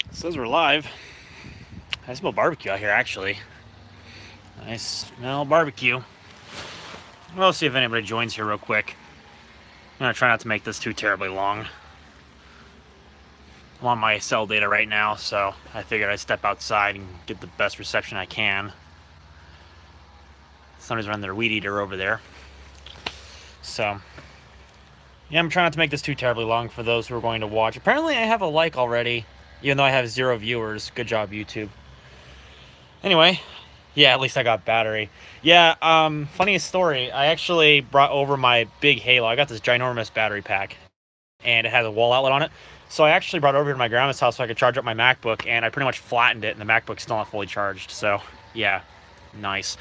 It says we're live. I smell barbecue out here, actually. I smell barbecue. We'll see if anybody joins here real quick. I'm gonna try not to make this too terribly long. I'm on my cell data right now, so I figured I'd step outside and get the best reception I can. Somebody's running their weed eater over there. So, yeah, I'm trying not to make this too terribly long for those who are going to watch. Apparently, I have a like already, even though I have 0 viewers. Good job, YouTube. Anyway, yeah, at least I got battery. Yeah, funniest story. I actually brought over my big Halo. I got this ginormous battery pack, and it has a wall outlet on it. So I actually brought it over to my grandma's house so I could charge up my MacBook, and I pretty much flattened it, and the MacBook's still not fully charged. So, yeah, nice.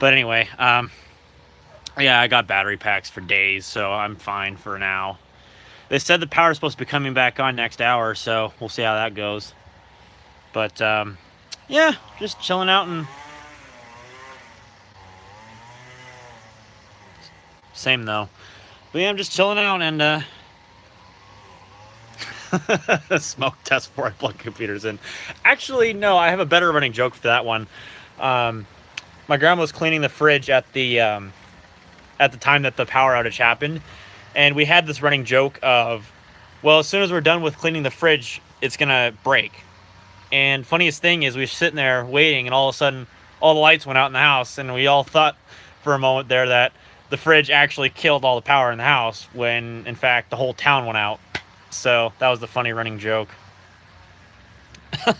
But anyway, yeah, I got battery packs for days, so I'm fine for now. They said the power's supposed to be coming back on next hour, so we'll see how that goes. But, yeah, just chilling out and same though. But yeah, I'm just chilling out and smoke test before I plug computers in. Actually, no, I have a better running joke for that one. My grandma was cleaning the fridge at the time that the power outage happened, and we had this running joke of, well, as soon as we're done with cleaning the fridge, it's gonna break. And funniest thing is, we were sitting there waiting, and all of a sudden, all the lights went out in the house, and we all thought for a moment there that the fridge actually killed all the power in the house, when in fact the whole town went out. So that was the funny running joke.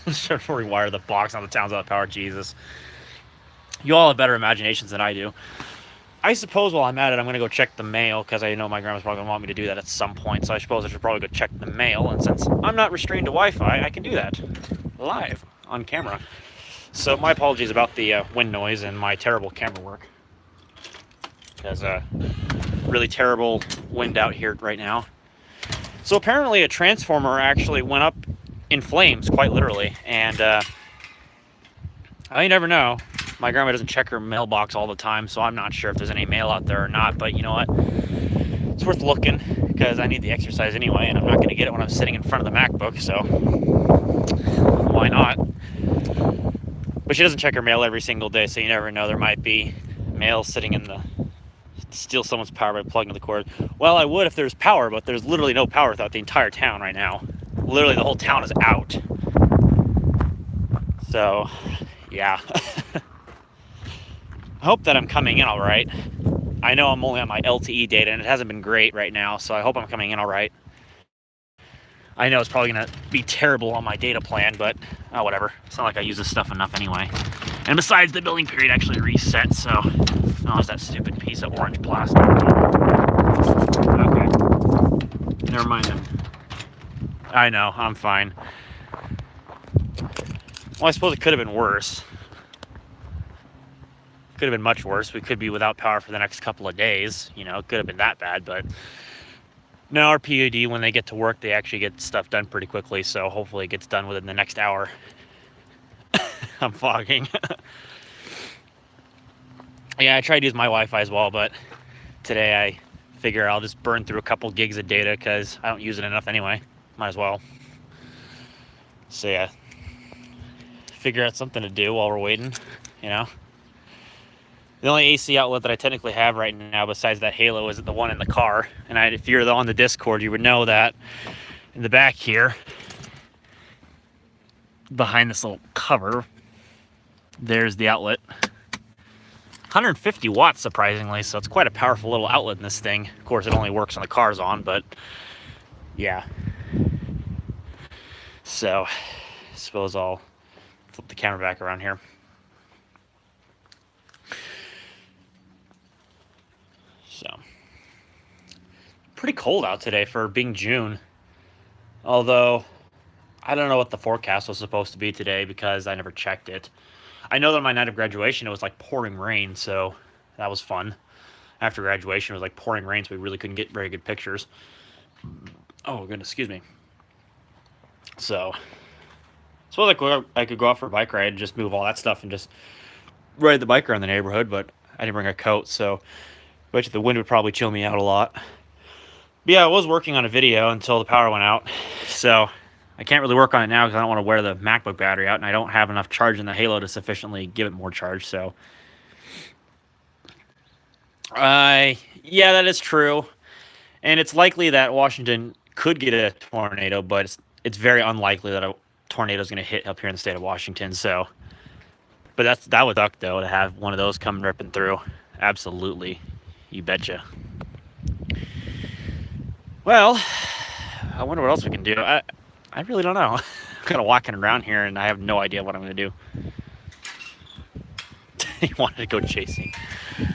Should rewire the box on the town's out of power. Jesus, you all have better imaginations than I do. I suppose while I'm at it, I'm going to go check the mail, because I know my grandma's probably going to want me to do that at some point. So I suppose I should probably go check the mail. And since I'm not restrained to Wi-Fi, I can do that live on camera. So my apologies about the wind noise and my terrible camera work. There's a really terrible wind out here right now. So apparently a transformer actually went up in flames, quite literally. And I never know. My grandma doesn't check her mailbox all the time, so I'm not sure if there's any mail out there or not. But you know what? It's worth looking, because I need the exercise anyway, and I'm not going to get it when I'm sitting in front of the MacBook, so why not? But she doesn't check her mail every single day, so you never know. There might be mail sitting in the... steal someone's power by plugging the cord. Well, I would if there's power, but there's literally no power throughout the entire town right now. Literally, the whole town is out. So, yeah. I hope that I'm coming in all right. I know I'm only on my LTE data, and it hasn't been great right now, so I hope I'm coming in all right. I know it's probably going to be terrible on my data plan, but whatever. It's not like I use this stuff enough anyway. And besides, the billing period actually resets, so... oh, it's that stupid piece of orange plastic. Okay. Never mind then. I know, I'm fine. Well, I suppose it could have been worse. Could have been much worse. We could be without power for the next couple of days. You know, it could have been that bad, but... no, our PUD, when they get to work, they actually get stuff done pretty quickly, so hopefully it gets done within the next hour. I'm fogging. Yeah, I tried to use my Wi-Fi as well, but today I figure I'll just burn through a couple gigs of data, because I don't use it enough anyway. Might as well. So yeah, figure out something to do while we're waiting, you know. The only AC outlet that I technically have right now besides that Halo is the one in the car. And if you're on the Discord, you would know that in the back here, behind this little cover, there's the outlet. 150 watts, surprisingly, so it's quite a powerful little outlet in this thing. Of course, it only works when the car's on, but yeah. So, I suppose I'll flip the camera back around here. So, pretty cold out today for being June. Although, I don't know what the forecast was supposed to be today, because I never checked it. I know that on my night of graduation, it was like pouring rain, so that was fun. After graduation, it was like pouring rain, so we really couldn't get very good pictures. Oh, goodness, excuse me. So, I suppose I could go out for a bike ride and just move all that stuff and just ride the bike around the neighborhood, but I didn't bring a coat, so I bet you the wind would probably chill me out a lot. But yeah, I was working on a video until the power went out, so I can't really work on it now because I don't want to wear the MacBook battery out, and I don't have enough charge in the Halo to sufficiently give it more charge, so... yeah, that is true. And it's likely that Washington could get a tornado, but it's very unlikely that a tornado is going to hit up here in the state of Washington, so... But that would suck, though, to have one of those come ripping through. Absolutely. You betcha. Well, I wonder what else we can do. I really don't know. I'm kind of walking around here, and I have no idea what I'm going to do. He wanted to go chasing.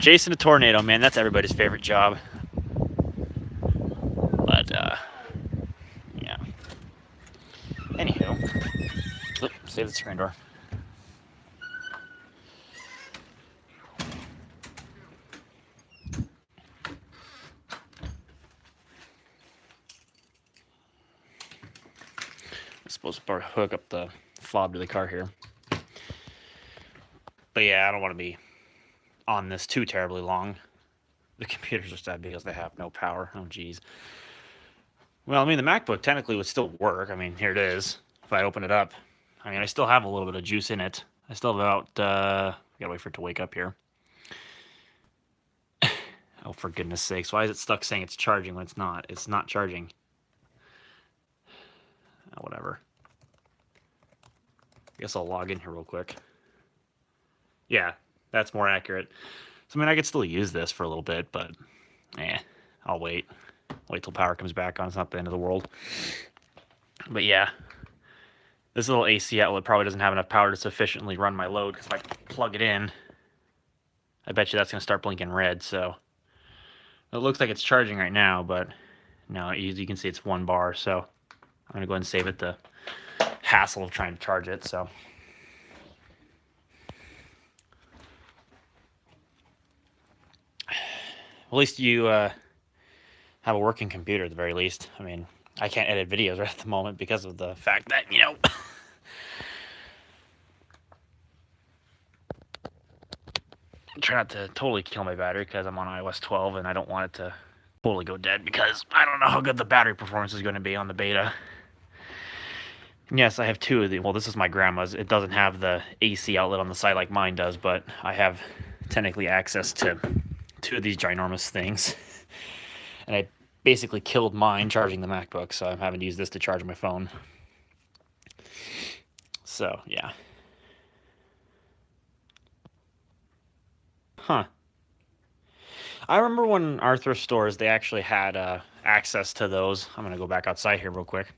Chasing a tornado, man. That's everybody's favorite job. But, yeah. Anywho. Oop, save the screen door. I'm supposed to hook up the fob to the car here. But yeah, I don't want to be on this too terribly long. The computers are sad because they have no power. Oh, geez. Well, I mean, the MacBook technically would still work. I mean, here it is. If I open it up, I mean, I still have a little bit of juice in it. I still have about, I gotta wait for it to wake up here. Oh, for goodness sakes. Why is it stuck saying it's charging when it's not? It's not charging. Oh, whatever. I guess I'll log in here real quick. Yeah, that's more accurate. So, I mean, I could still use this for a little bit, but, I'll wait. Wait till power comes back on. It's not the end of the world. But, yeah. This little AC outlet probably doesn't have enough power to sufficiently run my load, because if I plug it in, I bet you that's going to start blinking red, so... It looks like it's charging right now, but no, as you can see, it's 1 bar, so I'm going to go ahead and save it the hassle of trying to charge it, so... At least you have a working computer at the very least. I mean, I can't edit videos right at the moment because of the fact that, you know... try not to totally kill my battery because I'm on iOS 12 and I don't want it to totally go dead because I don't know how good the battery performance is going to be on the beta. Yes, I have 2 of the... Well, this is my grandma's. It doesn't have the AC outlet on the side like mine does, but I have technically access to 2 of these ginormous things. And I basically killed mine charging the MacBook, so I'm having to use this to charge my phone. So, yeah. Huh. I remember when our thrift stores, they actually had access to those. I'm going to go back outside here real quick.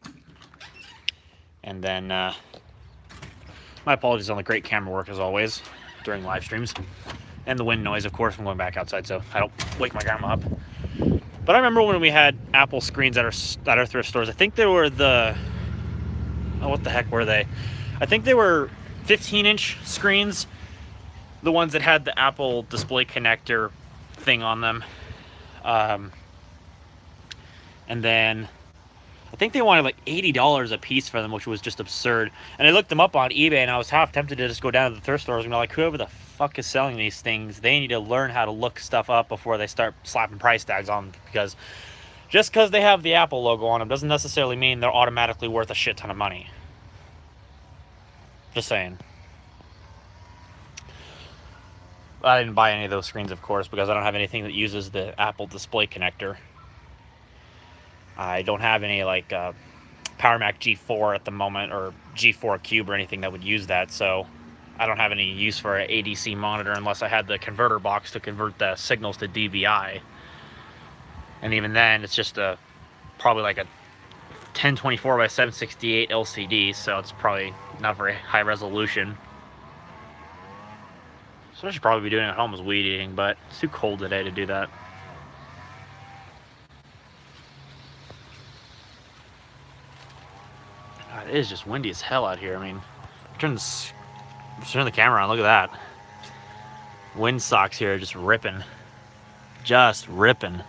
And then, my apologies on the great camera work as always during live streams. And the wind noise, of course, from going back outside so I don't wake my grandma up. But I remember when we had Apple screens at our thrift stores. I think they were the... Oh, what the heck were they? I think they were 15-inch screens. The ones that had the Apple display connector thing on them. And then I think they wanted like $80 a piece for them, which was just absurd. And I looked them up on eBay and I was half tempted to just go down to the thrift stores and be like, whoever the fuck is selling these things, they need to learn how to look stuff up before they start slapping price tags on them. Because just because they have the Apple logo on them doesn't necessarily mean they're automatically worth a shit ton of money. Just saying. I didn't buy any of those screens, of course, because I don't have anything that uses the Apple display connector. I don't have any, like, Power Mac G4 at the moment, or G4 Cube or anything that would use that, so I don't have any use for an ADC monitor unless I had the converter box to convert the signals to DVI. And even then, it's just probably like a 1024 by 768 LCD, so it's probably not very high resolution. So I should probably be doing it at home is weed eating, but it's too cold today to do that. God, it is just windy as hell out here. I mean, turn the camera on. Look at that. Wind socks here are just ripping. Just ripping.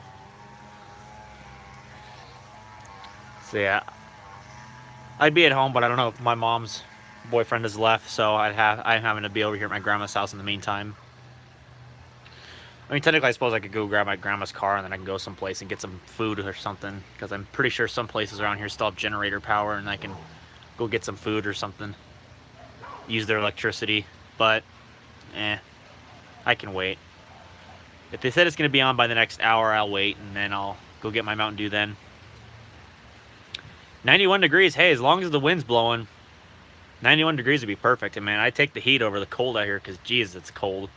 So yeah, I'd be at home, but I don't know if my mom's boyfriend has left, so I'm having to be over here at my grandma's house in the meantime. I mean, technically, I suppose I could go grab my grandma's car and then I can go someplace and get some food or something, because I'm pretty sure some places around here still have generator power and I can go get some food or something. Use their electricity, but I can wait. If they said it's going to be on by the next hour, I'll wait, and then I'll go get my Mountain Dew then. 91 degrees, hey, as long as the wind's blowing, 91 degrees would be perfect. And man, I take the heat over the cold out here because, geez, it's cold.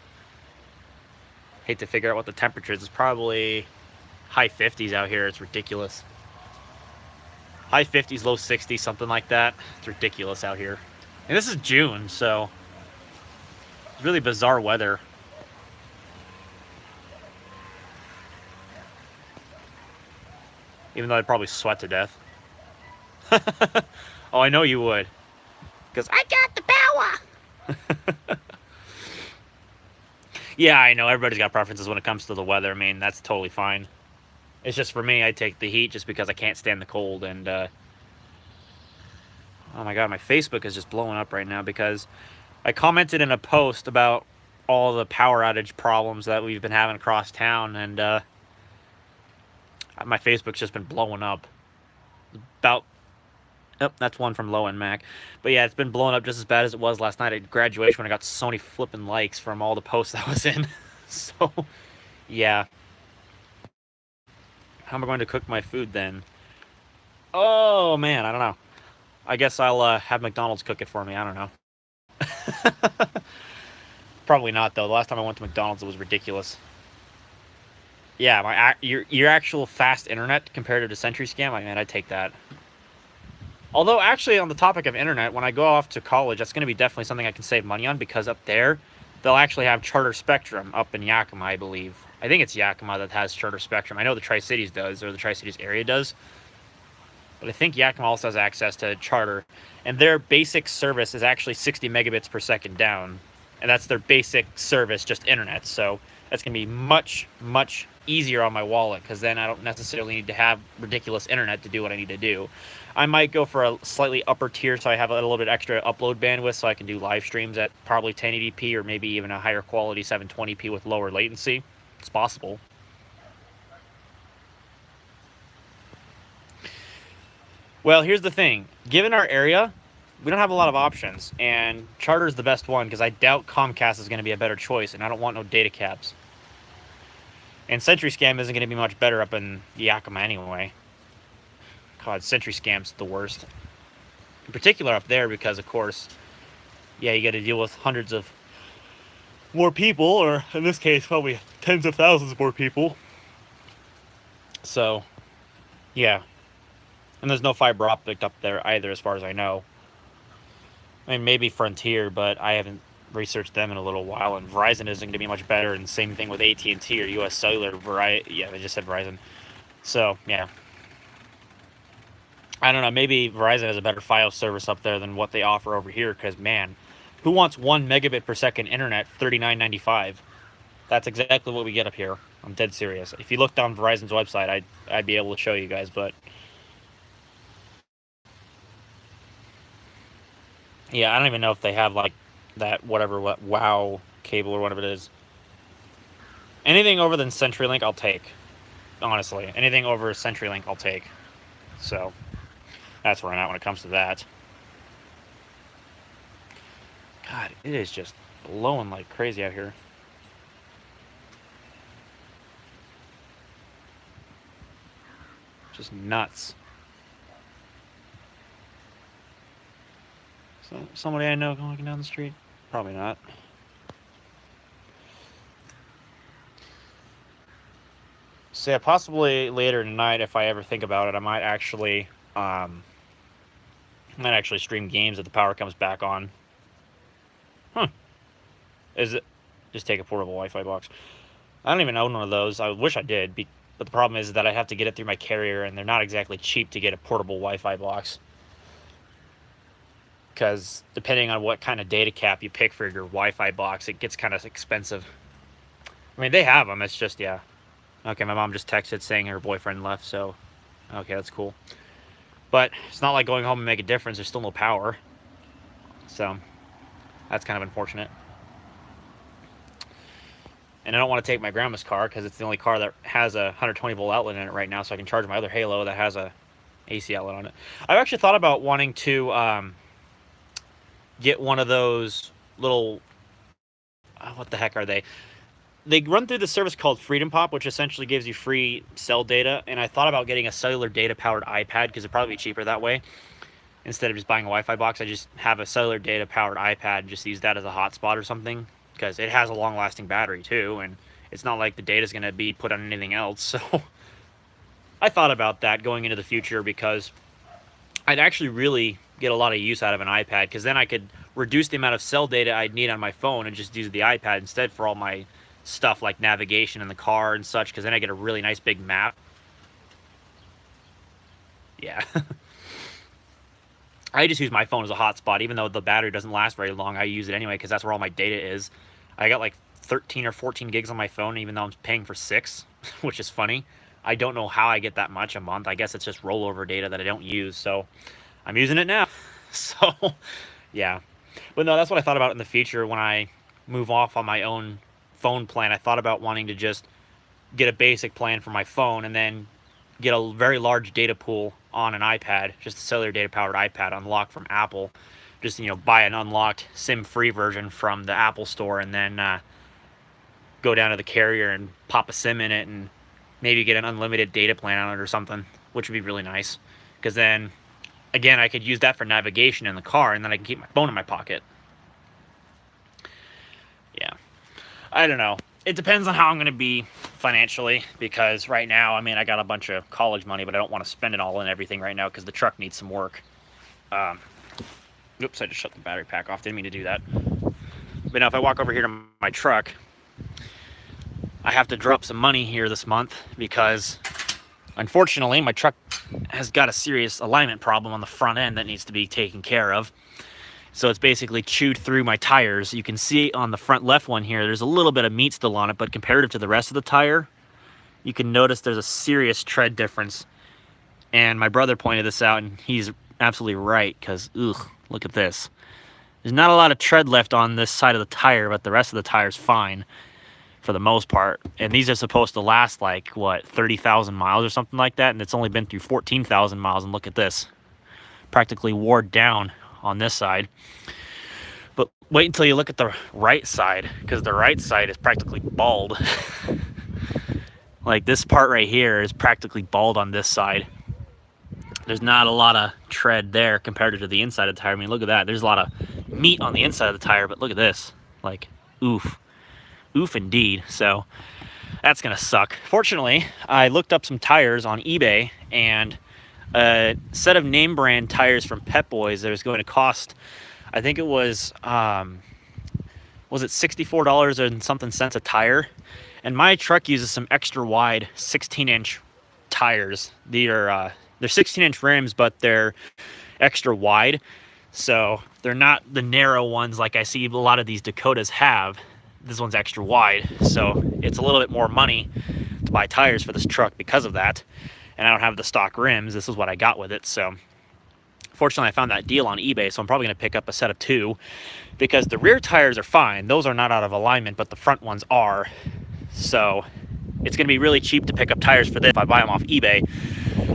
Hate to figure out what the temperature is. It's probably high 50s out here. It's ridiculous. High 50s, low 60s, something like that. It's ridiculous out here. And this is June, so it's really bizarre weather. Even though I'd probably sweat to death. Oh, I know you would. Because I got the power! Yeah, I know. Everybody's got preferences when it comes to the weather. I mean, that's totally fine. It's just for me, I take the heat just because I can't stand the cold. And, oh my God, my Facebook is just blowing up right now because I commented in a post about all the power outage problems that we've been having across town. And, my Facebook's just been blowing up. About, oh, that's one from Low End Mac. But yeah, it's been blowing up just as bad as it was last night at graduation when I got so many flipping likes from all the posts I was in. So, yeah. How am I going to cook my food then? Oh, man, I don't know. I guess I'll have McDonald's cook it for me. I don't know. Probably not, though. The last time I went to McDonald's, it was ridiculous. Yeah, your actual fast internet compared to Century Scam, I mean, I'd take that. Although, actually, on the topic of internet, when I go off to college, that's going to be definitely something I can save money on, because up there, they'll actually have Charter Spectrum up in Yakima, I believe. I think it's Yakima that has Charter Spectrum. I know the Tri-Cities does, or the Tri-Cities area does. But I think Yakima also has access to Charter. And their basic service is actually 60 megabits per second down. And that's their basic service, just internet. So that's going to be much, much easier on my wallet, because then I don't necessarily need to have ridiculous internet to do what I need to do. I might go for a slightly upper tier so I have a little bit extra upload bandwidth so I can do live streams at probably 1080p or maybe even a higher quality 720p with lower latency. It's possible. Well, here's the thing. Given our area, we don't have a lot of options, and Charter's the best one because I doubt Comcast is going to be a better choice, and I don't want no data caps. And Century Scam isn't going to be much better up in Yakima anyway. God, Century Scam's the worst. In particular up there because, of course, yeah, you got to deal with hundreds of more people, or in this case, probably tens of thousands more people. So, yeah. And there's no fiber optic up there either, as far as I know. I mean, maybe Frontier, but I haven't researched them in a little while, and Verizon isn't going to be much better, and same thing with AT&T or US Cellular. Yeah, they just said Verizon. So, yeah. I don't know, maybe Verizon has a better Fios service up there than what they offer over here, because, man, who wants 1 megabit per second internet, $39.95? That's exactly what we get up here. I'm dead serious. If you looked on Verizon's website, I'd be able to show you guys, but yeah, I don't even know if they have, like, that whatever, WOW cable or whatever it is. Anything over than CenturyLink, I'll take. Honestly. Anything over CenturyLink, I'll take. So, that's where I'm at when it comes to that. God, it is just blowing like crazy out here. Just nuts. So, somebody I know walking down the street? Probably not. So yeah, possibly later tonight, if I ever think about it, I might actually stream games if the power comes back on. Is it? Just take a portable Wi-Fi box. I don't even own one of those. I wish I did, but the problem is that I have to get it through my carrier, and they're not exactly cheap to get a portable Wi-Fi box. Because depending on what kind of data cap you pick for your Wi-Fi box, it gets kind of expensive. I mean, they have them. It's just, yeah. Okay, my mom just texted saying her boyfriend left, so okay, that's cool. But it's not like going home and make a difference. There's still no power. So that's kind of unfortunate. And I don't want to take my grandma's car because it's the only car that has a 120 volt outlet in it right now, so I can charge my other Halo that has a AC outlet on it. I've actually thought about wanting to get one of those little, what the heck are they? They run through the service called Freedom Pop, which essentially gives you free cell data. And I thought about getting a cellular data powered iPad because it'd probably be cheaper that way. Instead of just buying a Wi-Fi box, I just have a cellular data powered iPad, just use that as a hotspot or something, because it has a long lasting battery too, and it's not like the data is going to be put on anything else. So I thought about that going into the future, because I'd actually really get a lot of use out of an iPad, because then I could reduce the amount of cell data I'd need on my phone and just use the iPad instead for all my stuff like navigation in the car and such, because then I get a really nice big map. Yeah. I just use my phone as a hotspot, even though the battery doesn't last very long. I use it anyway because that's where all my data is. I got like 13 or 14 gigs on my phone, even though I'm paying for 6, which is funny. I don't know how I get that much a month. I guess it's just rollover data that I don't use, so I'm using it now. So, yeah. But no, that's what I thought about in the future when I move off on my own phone plan. I thought about wanting to just get a basic plan for my phone and then get a very large data pool on an iPad, just a cellular data powered iPad unlocked from Apple. Just, you know, buy an unlocked SIM free version from the Apple store, and then go down to the carrier and pop a SIM in it and maybe get an unlimited data plan on it or something, which would be really nice. Because then, again, I could use that for navigation in the car, and then I can keep my phone in my pocket. Yeah. I don't know. It depends on how I'm going to be financially, because right now, I mean, I got a bunch of college money, but I don't want to spend it all in everything right now because the truck needs some work. Oops, I just shut the battery pack off. Didn't mean to do that. But now if I walk over here to my truck, I have to drop some money here this month because, unfortunately, my truck has got a serious alignment problem on the front end that needs to be taken care of. So it's basically chewed through my tires. You can see on the front left one here, there's a little bit of meat still on it, but comparative to the rest of the tire, you can notice there's a serious tread difference. And my brother pointed this out, and he's absolutely right, because, ugh, look at this. There's not a lot of tread left on this side of the tire, but the rest of the tire's fine for the most part. And these are supposed to last like, what, 30,000 miles or something like that, and it's only been through 14,000 miles, and look at this. Practically wore down on this side. But wait until you look at the right side, because the right side is practically bald. Like this part right here is practically bald on this side. There's not a lot of tread there compared to the inside of the tire. I mean, look at that. There's a lot of meat on the inside of the tire, but look at this. Like, oof. Oof indeed. So that's gonna suck. Fortunately, I looked up some tires on eBay, and a set of name brand tires from Pep Boys that was going to cost, I think it was it $64 and something cents a tire? And my truck uses some extra wide 16-inch tires. They're 16-inch rims, but they're extra wide, so they're not the narrow ones like I see a lot of these Dakotas have. This one's extra wide, so it's a little bit more money to buy tires for this truck because of that. And I don't have the stock rims. This is what I got with it. So fortunately, I found that deal on eBay, so I'm probably going to pick up a set of 2, because the rear tires are fine. Those are not out of alignment, but the front ones are. So it's going to be really cheap to pick up tires for this if I buy them off eBay.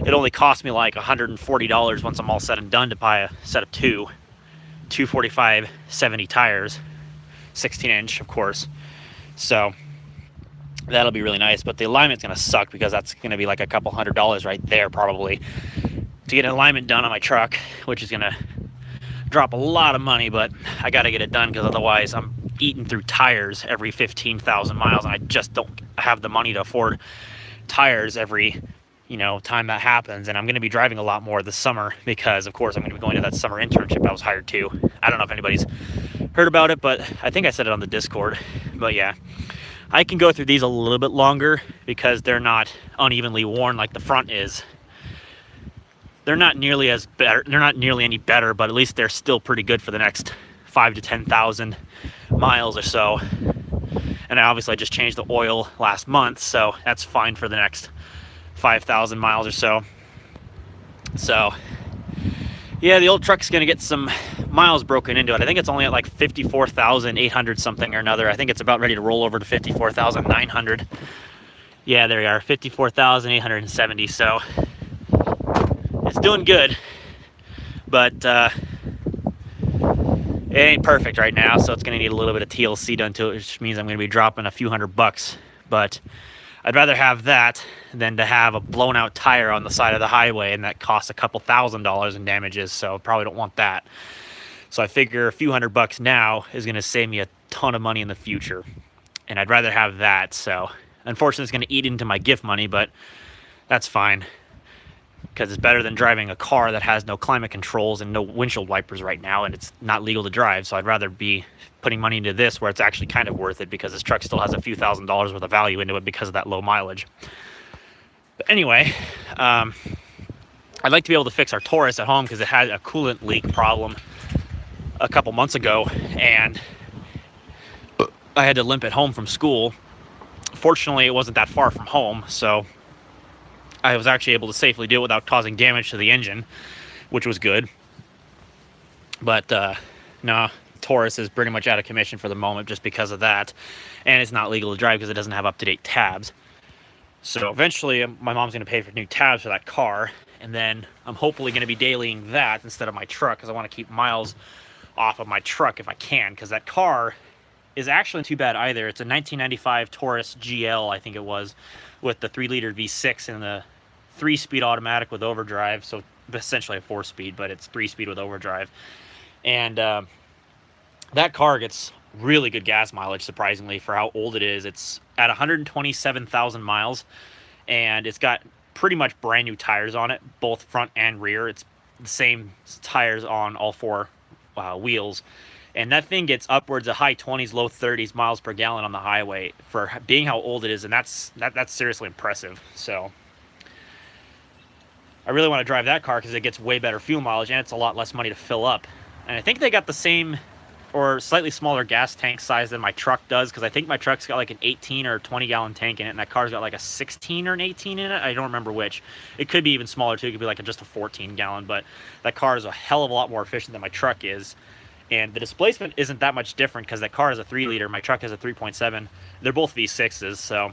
It only cost me like $140 once I'm all said and done to buy a set of 245/70 tires, 16-inch, of course. So that'll be really nice, but the alignment's going to suck, because that's going to be like a couple $100 right there probably to get an alignment done on my truck, which is going to drop a lot of money, but I got to get it done, because otherwise I'm eating through tires every 15,000 miles, and I just don't have the money to afford tires every, you know, time that happens. And I'm going to be driving a lot more this summer, because of course I'm going to be going to that summer internship I was hired to. I don't know if anybody's heard about it, but I think I said it on the Discord. But yeah, I can go through these a little bit longer because they're not unevenly worn like the front is. They're not nearly as better. They're not nearly any better, but at least they're still pretty good for the next 5,000 to 10,000 miles or so. And obviously I just changed the oil last month, so that's fine for the next 5,000 miles or so. So yeah, the old truck's gonna get some miles broken into it. I think it's only at like 54,800 something or another. I think it's about ready to roll over to 54,900. Yeah, there we are, 54,870. So It's doing good, but it ain't perfect right now, so it's going to need a little bit of TLC done to it, which means I'm going to be dropping a few $100. But I'd rather have that than to have a blown out tire on the side of the highway, and that costs a couple $1,000s in damages, so I probably don't want that. So I figure a few $100 now is going to save me a ton of money in the future, and I'd rather have that. So unfortunately, it's going to eat into my gift money, but that's fine, because it's better than driving a car that has no climate controls and no windshield wipers right now, and it's not legal to drive. So I'd rather be putting money into this where it's actually kind of worth it, because this truck still has a few $1,000s worth of value into it because of that low mileage. But anyway, I'd like to be able to fix our Taurus at home, because it had a coolant leak problem a couple months ago, and I had to limp it home from school. Fortunately, it wasn't that far from home, so I was actually able to safely do it without causing damage to the engine, which was good. But no, Taurus is pretty much out of commission for the moment just because of that, and it's not legal to drive because it doesn't have up-to-date tabs. So eventually my mom's going to pay for new tabs for that car, and then I'm hopefully going to be dailying that instead of my truck, because I want to keep miles off of my truck if I can, because that car is actually too bad either. It's a 1995 Taurus GL, I think it was, with the 3-liter V6 and the 3-speed automatic with overdrive. So essentially a 4-speed, but it's 3-speed with overdrive. And that car gets really good gas mileage, surprisingly, for how old it is. It's at 127,000 miles, and it's got pretty much brand new tires on it, both front and rear. It's the same tires on all 4 wheels, and that thing gets upwards of high 20s, low 30s miles per gallon on the highway for being how old it is, and that's seriously impressive. So I really want to drive that car because it gets way better fuel mileage, and it's a lot less money to fill up. And I think they got the same or slightly smaller gas tank size than my truck does, because I think my truck's got like an 18 or 20 gallon tank in it, and that car's got like a 16 or an 18 in it. I don't remember which. It could be even smaller too. It could be like just a 14 gallon, but that car is a hell of a lot more efficient than my truck is. And the displacement isn't that much different, because that car is a 3-liter, my truck has a 3.7. They're both V6s, so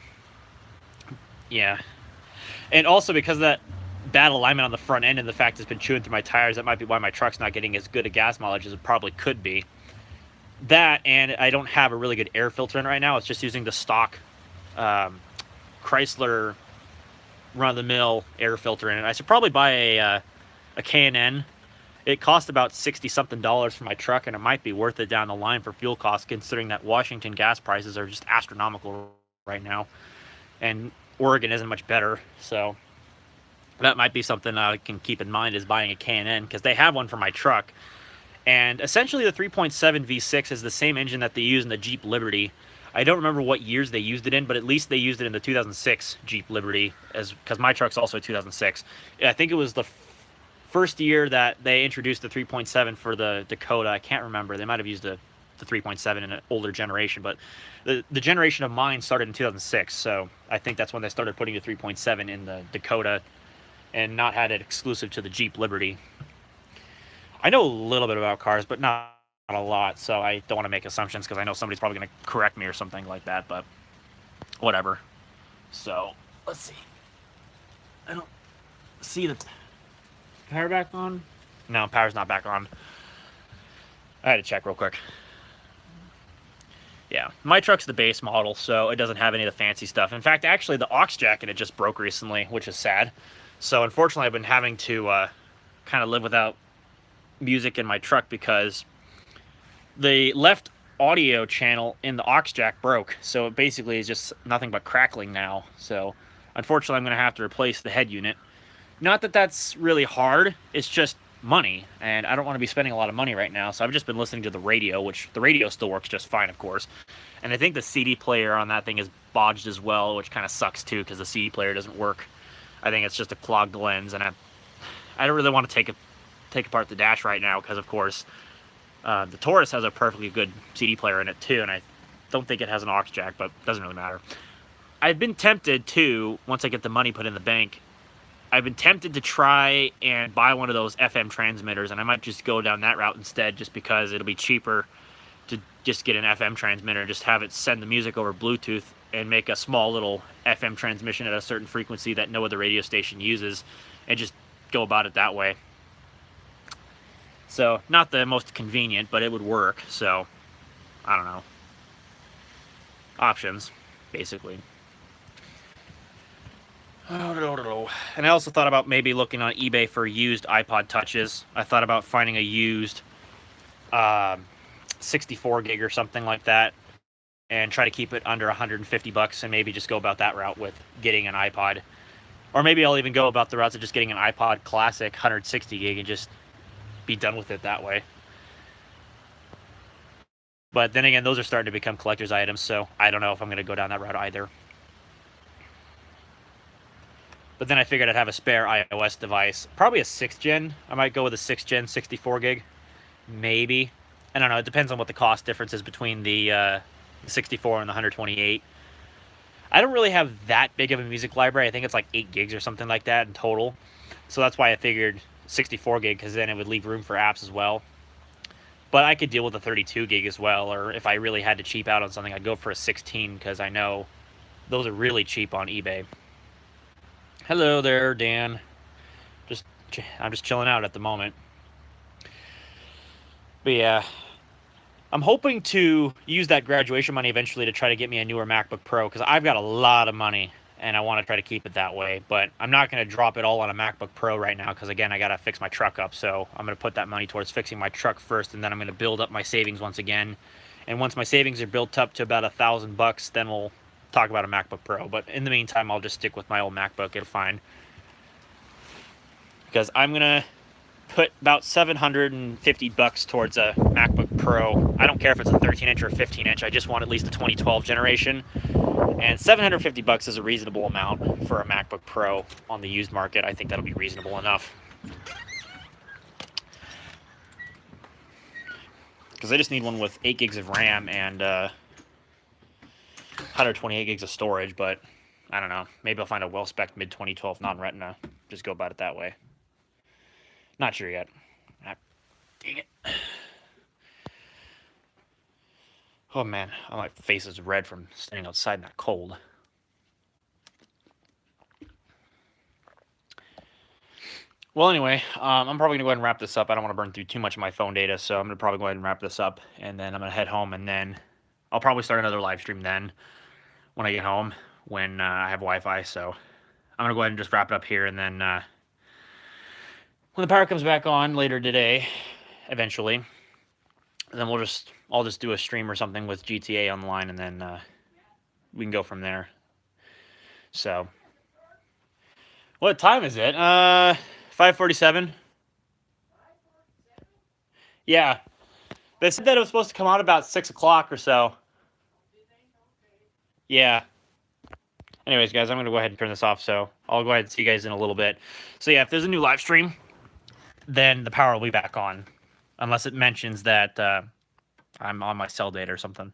yeah. And also because of that bad alignment on the front end and the fact it's been chewing through my tires, that might be why my truck's not getting as good a gas mileage as it probably could be. That, and I don't have a really good air filter in right now. It's just using the stock Chrysler run-of-the-mill air filter in it. I should probably buy a K&N. It cost about $60-something for my truck, and it might be worth it down the line for fuel costs, considering that Washington gas prices are just astronomical right now, and Oregon isn't much better. So that might be something I can keep in mind, is buying a K&N, because they have one for my truck. And essentially the 3.7 V6 is the same engine that they use in the Jeep Liberty. I don't remember what years they used it in, but at least they used it in the 2006 Jeep Liberty, because my truck's also 2006. I think it was the first year that they introduced the 3.7 for the Dakota. I can't remember. They might have used the 3.7 in an older generation, but the generation of mine started in 2006, so I think that's when they started putting the 3.7 in the Dakota and not had it exclusive to the Jeep Liberty. I know a little bit about cars, but not a lot, so I don't want to make assumptions, because I know somebody's probably going to correct me or something like that, but whatever. So let's see. I don't see the power back on. No, power's not back on. I had to check real quick. Yeah, my truck's the base model, so it doesn't have any of the fancy stuff. In fact, actually, the aux jack in it just broke recently, which is sad. So unfortunately, I've been having to kind of live without music in my truck, because the left audio channel in the aux jack broke. So it basically is just nothing but crackling now. So unfortunately, I'm going to have to replace the head unit. Not that that's really hard, it's just money, and I don't want to be spending a lot of money right now, so I've just been listening to the radio, which the radio still works just fine, of course. And I think the CD player on that thing is bodged as well, which kind of sucks too, because the CD player doesn't work. I think it's just a clogged lens, and I don't really want to take apart the dash right now, because of course the Taurus has a perfectly good CD player in it too, and I don't think it has an aux jack, but it doesn't really matter. I've been tempted to, once I get the money put in the bank, I've been tempted to try and buy one of those FM transmitters, and I might just go down that route instead, just because it'll be cheaper to just get an FM transmitter and just have it send the music over Bluetooth and make a small little FM transmission at a certain frequency that no other radio station uses, and just go about it that way. So, not the most convenient, but it would work. So, I don't know. Options, basically. And I also thought about maybe looking on eBay for used iPod Touches. I thought about finding a used 64 gig or something like that and try to keep it under 150 bucks and maybe just go about that route with getting an iPod. Or maybe I'll even go about the routes of just getting an iPod Classic 160 gig and just be done with it that way. But then again, those are starting to become collector's items, so I don't know if I'm going to go down that route either. But then I figured I'd have a spare iOS device. Probably a 6th gen. I might go with a 6th gen 64 gig. Maybe. I don't know. It depends on what the cost difference is between the 64 and the 128. I don't really have that big of a music library. I think it's like 8 gigs or something like that in total. So that's why I figured 64 gig, because then it would leave room for apps as well. But I could deal with a 32 gig as well, or if I really had to cheap out on something, I'd go for a 16, because I know those are really cheap on eBay. Hello there, Dan. I'm just chilling out at the moment. But yeah, I'm hoping to use that graduation money eventually to try to get me a newer MacBook Pro, because I've got a lot of money and I want to try to keep it that way. But I'm not going to drop it all on a MacBook Pro right now, because again, I got to fix my truck up. So I'm going to put that money towards fixing my truck first, and then I'm going to build up my savings once again. And once my savings are built up to about $1,000, then we'll talk about a MacBook Pro. But in the meantime, I'll just stick with my old MacBook. It'll fine. Because I'm going to put about $750 towards a MacBook Pro. I don't care if it's a 13-inch or 15-inch. I just want at least a 2012 generation. And $750 is a reasonable amount for a MacBook Pro on the used market. I think that'll be reasonable enough. Because I just need one with 8 gigs of RAM and 128 gigs of storage, but I don't know. Maybe I'll find a well-spec'd mid-2012 non-Retina. Just go about it that way. Not sure yet. Ah, dang it. Oh man, my face is red from standing outside in that cold. Well, anyway, I'm probably going to go ahead and wrap this up. I don't want to burn through too much of my phone data, so I'm going to probably go ahead and wrap this up, and then I'm going to head home, and then I'll probably start another live stream then when I get home, when I have Wi-Fi. So I'm going to go ahead and just wrap it up here, and then when the power comes back on later today, eventually, then I'll just do a stream or something with GTA online, and then we can go from there. So, what time is it? 5:47. Yeah, they said that it was supposed to come out about 6 o'clock or so. Yeah. Anyways, guys, I'm going to go ahead and turn this off, so I'll go ahead and see you guys in a little bit. So yeah, if there's a new live stream, then the power will be back on, unless it mentions that I'm on my cell data or something.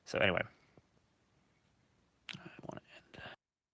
So anyway.